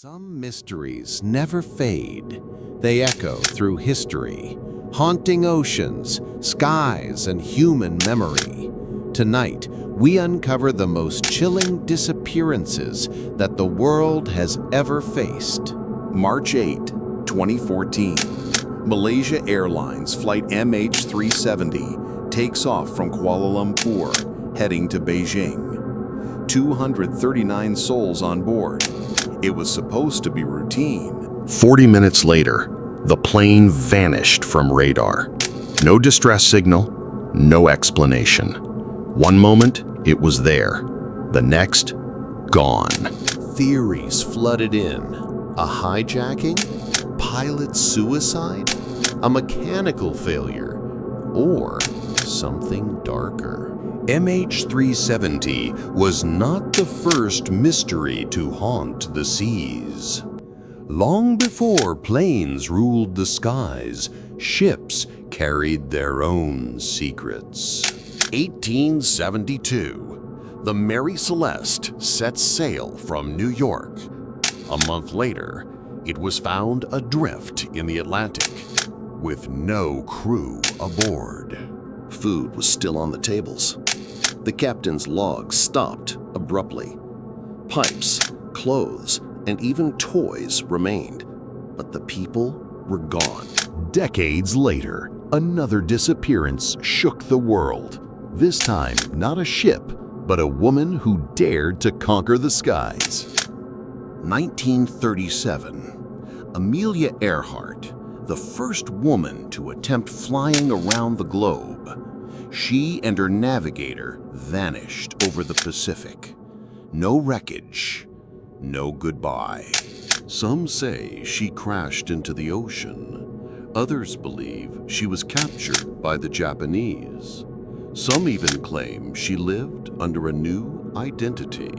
Some mysteries never fade. They echo through history, haunting oceans, skies, and human memory. Tonight, we uncover the most chilling disappearances that the world has ever faced. March 8, 2014. Malaysia Airlines Flight MH370 takes off from Kuala Lumpur, heading to Beijing. 239 souls on board. It was supposed to be routine. 40 minutes later, the plane vanished from radar. No distress signal, no explanation. One moment, it was there. The next, gone. Theories flooded in. A hijacking? Pilot suicide? A mechanical failure? Or something darker? MH370 was not the first mystery to haunt the seas. Long before planes ruled the skies, ships carried their own secrets. 1872, the Mary Celeste set sail from New York. A month later, it was found adrift in the Atlantic, with no crew aboard. Food was still on the tables. The captain's log stopped abruptly. Pipes, clothes, and even toys remained, but the people were gone. Decades later, another disappearance shook the world. This time, not a ship, but a woman who dared to conquer the skies. 1937. Amelia Earhart, the first woman to attempt flying around the globe. She and her navigator vanished over the Pacific. No wreckage, no goodbye. Some say she crashed into the ocean. Others believe she was captured by the Japanese. Some even claim she lived under a new identity.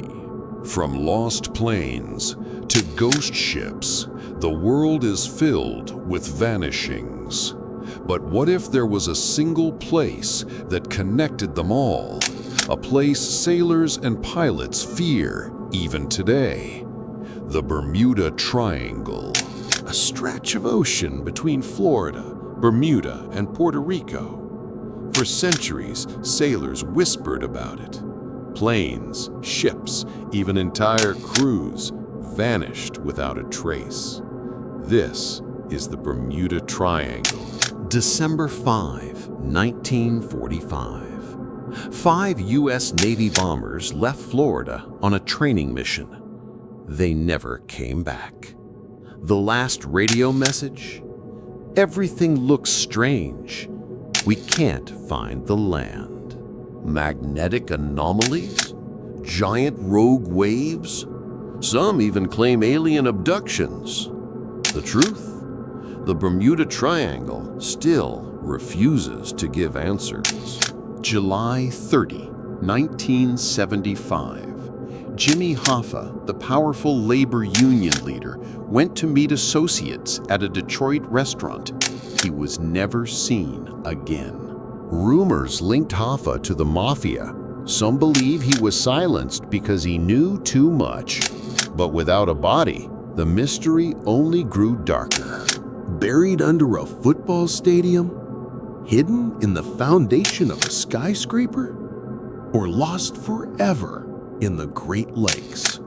From lost planes to ghost ships, the world is filled with vanishings. But what if there was a single place that connected them all? A place sailors and pilots fear even today. The Bermuda Triangle. A stretch of ocean between Florida, Bermuda, and Puerto Rico. For centuries, sailors whispered about it. Planes, ships, even entire crews vanished without a trace. This is the Bermuda Triangle. December 5, 1945. 5 U.S. Navy bombers left Florida on a training mission. They never came back. The last radio message? Everything looks strange. We can't find the land. Magnetic anomalies? Giant rogue waves? Some even claim alien abductions. The truth? The Bermuda Triangle still refuses to give answers. July 30, 1975. Jimmy Hoffa, the powerful labor union leader, went to meet associates at a Detroit restaurant. He was never seen again. Rumors linked Hoffa to the mafia. Some believe he was silenced because he knew too much. But without a body, the mystery only grew darker. Buried under a football stadium? Hidden in the foundation of a skyscraper? Or lost forever in the Great Lakes?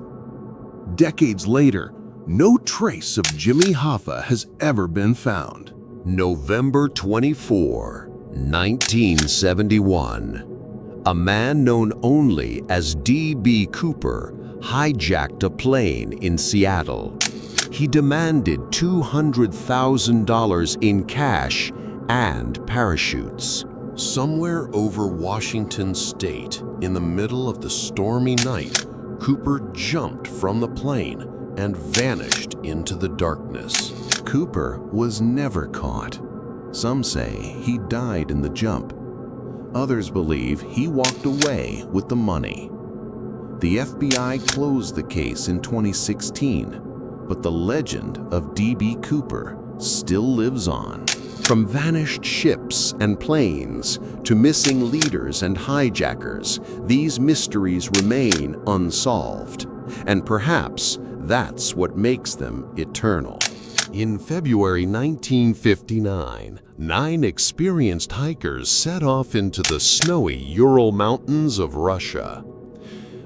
Decades later, no trace of Jimmy Hoffa has ever been found. November 24, 1971. A man known only as D.B. Cooper hijacked a plane in Seattle. He demanded $200,000 in cash and parachutes. Somewhere over Washington state, in the middle of the stormy night, Cooper jumped from the plane and vanished into the darkness. Cooper was never caught. Some say he died in the jump. Others believe he walked away with the money. The FBI closed the case in 2016, but the legend of D.B. Cooper still lives on. From vanished ships and planes to missing leaders and hijackers, these mysteries remain unsolved. And perhaps That's what makes them eternal. In February 1959, 9 experienced hikers set off into the snowy Ural Mountains of Russia.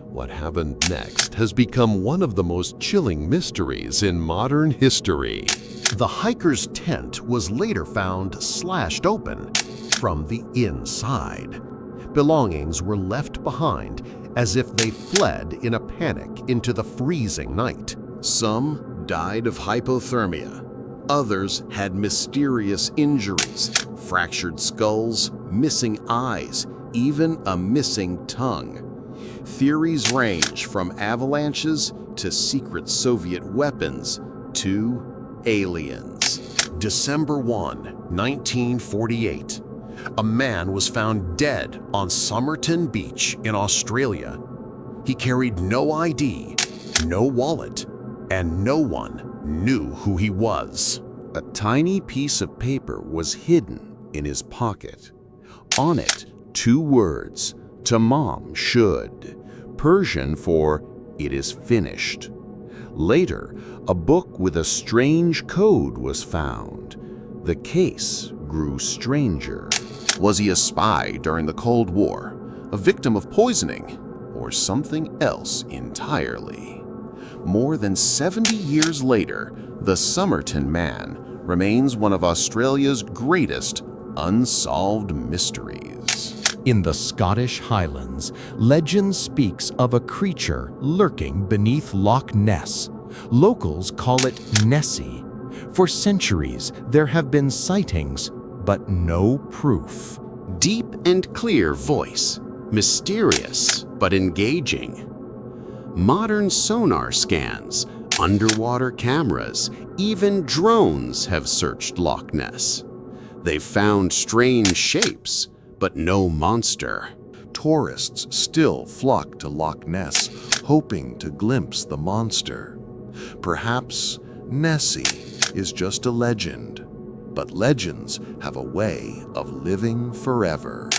What happened next has become one of the most chilling mysteries in modern history. The hiker's tent was later found slashed open from the inside. Belongings were left behind as if they fled in a panic into the freezing night. Some died of hypothermia. Others had mysterious injuries, fractured skulls, missing eyes, even a missing tongue. Theories range from avalanches to secret Soviet weapons to aliens. December 1, 1948. A man was found dead on Somerton Beach in Australia. He carried no ID, no wallet, and no one knew who he was. A tiny piece of paper was hidden in his pocket. On it, 2 words, "Tamam should," Persian for "it is finished." Later, a book with a strange code was found. The case grew stranger. Was he a spy during the Cold War, a victim of poisoning, or something else entirely? More than 70 years later, the Somerton Man remains one of Australia's greatest unsolved mysteries. In the Scottish Highlands, legend speaks of a creature lurking beneath Loch Ness. Locals call it Nessie. For centuries, there have been sightings, but no proof. Deep and clear voice, mysterious but engaging. Modern sonar scans, underwater cameras, even drones have searched Loch Ness. They've found strange shapes, but no monster. Tourists still flock to Loch Ness, hoping to glimpse the monster. Perhaps Nessie is just a legend, but legends have a way of living forever.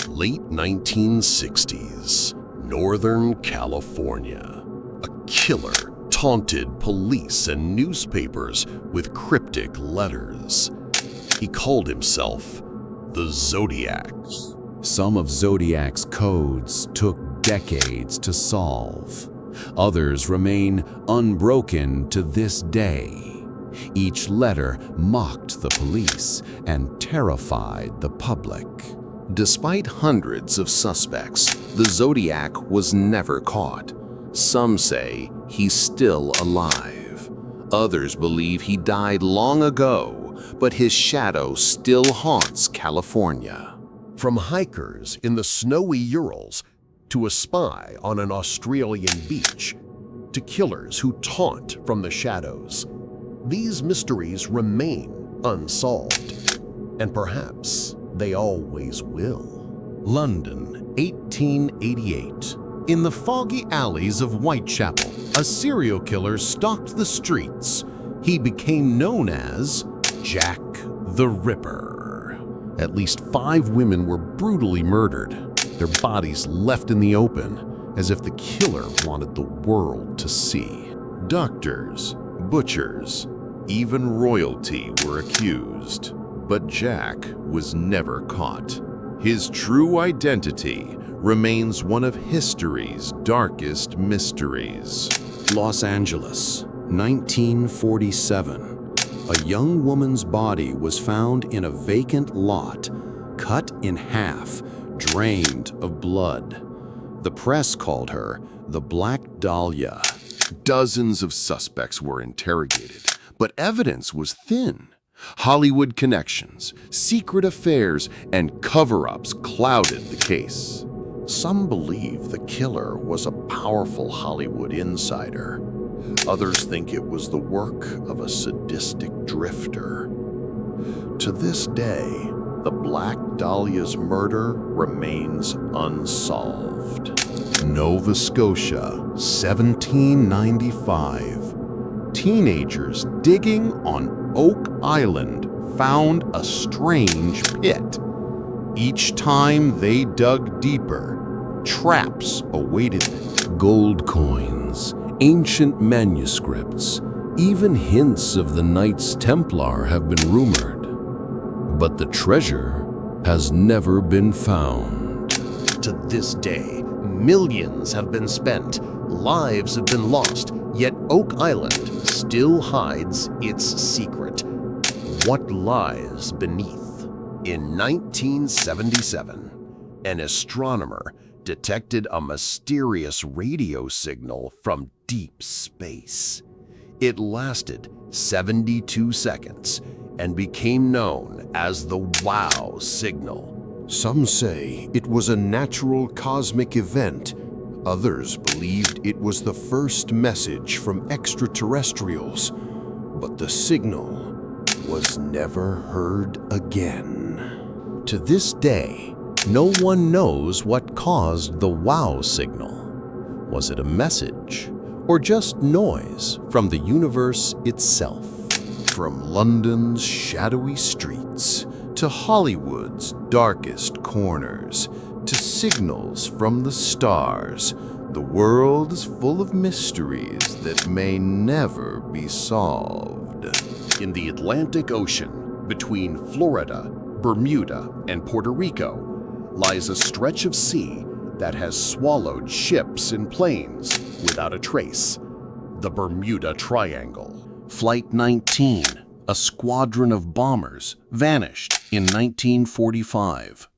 Late 1960s, Northern California. A killer taunted police and newspapers with cryptic letters. He called himself the Zodiac. Some of Zodiac's codes took decades to solve. Others remain unbroken to this day. Each letter mocked the police and terrified the public. Despite hundreds of suspects, the Zodiac was never caught. Some say he's still alive. Others believe he died long ago, but his shadow still haunts California. From hikers in the snowy Urals to a spy on an Australian beach to killers who taunt from the shadows, these mysteries remain unsolved, and perhaps they always will. London, 1888. In the foggy alleys of Whitechapel, a serial killer stalked the streets. He became known as Jack the Ripper. At least 5 women were brutally murdered, their bodies left in the open, as if the killer wanted the world to see. Doctors, butchers, even royalty were accused. But Jack was never caught. His true identity remains one of history's darkest mysteries. Los Angeles, 1947. A young woman's body was found in a vacant lot, cut in half, drained of blood. The press called her the Black Dahlia. Dozens of suspects were interrogated, but evidence was thin. Hollywood connections, secret affairs, and cover-ups clouded the case. Some believe the killer was a powerful Hollywood insider. Others think it was the work of a sadistic drifter. To this day, the Black Dahlia's murder remains unsolved. Nova Scotia, 1795. Teenagers digging on Oak Island found a strange pit. Each time they dug deeper, traps awaited them. Gold coins, Ancient manuscripts, even hints of the Knights Templar have been rumored. But the treasure has never been found. To this day, millions have been spent, lives have been lost, yet Oak Island still hides its secret. What lies beneath? In 1977, an astronomer detected a mysterious radio signal from deep space. It lasted 72 seconds and became known as the Wow signal. Some say it was a natural cosmic event. Others believed it was the first message from extraterrestrials. But the signal was never heard again. To this day, no one knows what caused the Wow signal. Was it a message or just noise from the universe itself? From London's shadowy streets to Hollywood's darkest corners to signals from the stars, the world is full of mysteries that may never be solved. In the Atlantic Ocean, between Florida, Bermuda, and Puerto Rico, lies a stretch of sea that has swallowed ships and planes without a trace. The Bermuda Triangle. Flight 19, a squadron of bombers, vanished in 1945.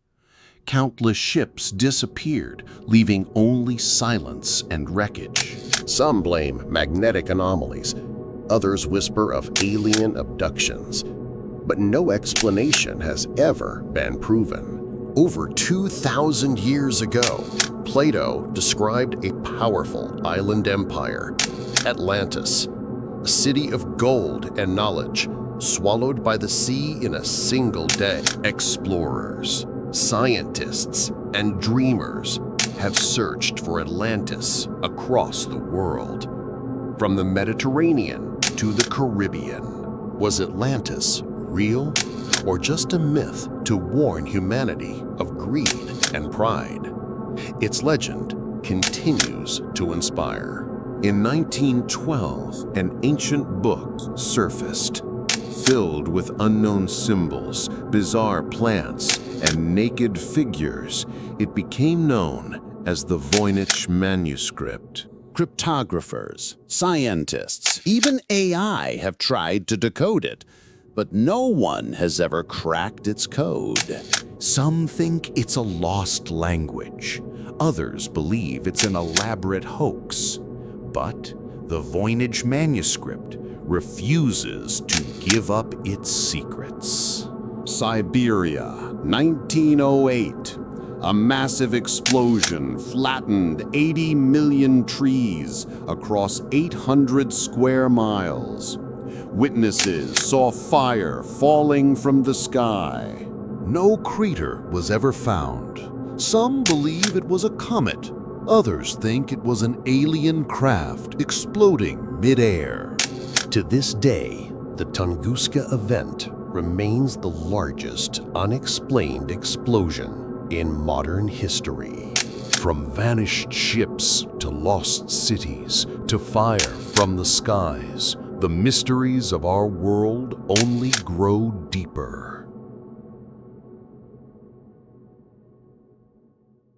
Countless ships disappeared, leaving only silence and wreckage. Some blame magnetic anomalies. Others whisper of alien abductions. But no explanation has ever been proven. Over 2,000 years ago, Plato described a powerful island empire, Atlantis, a city of gold and knowledge, swallowed by the sea in a single day. Explorers, scientists, and dreamers have searched for Atlantis across the world. From the Mediterranean to the Caribbean, was Atlantis real or just a myth to warn humanity of greed and pride? Its legend continues to inspire. In 1912, an ancient book surfaced, filled with unknown symbols, bizarre plants, and naked figures. It became known as the Voynich manuscript. Cryptographers, scientists, even AI have tried to decode it, but no one has ever cracked its code. Some think it's a lost language. Others believe it's an elaborate hoax. But the Voynich manuscript refuses to give up its secrets. Siberia, 1908. A massive explosion flattened 80 million trees across 800 square miles. Witnesses saw fire falling from the sky. No crater was ever found. Some believe it was a comet. Others think it was an alien craft exploding mid-air. To this day, the Tunguska event remains the largest unexplained explosion in modern history. From vanished ships to lost cities to fire from the skies, the mysteries of our world only grow deeper.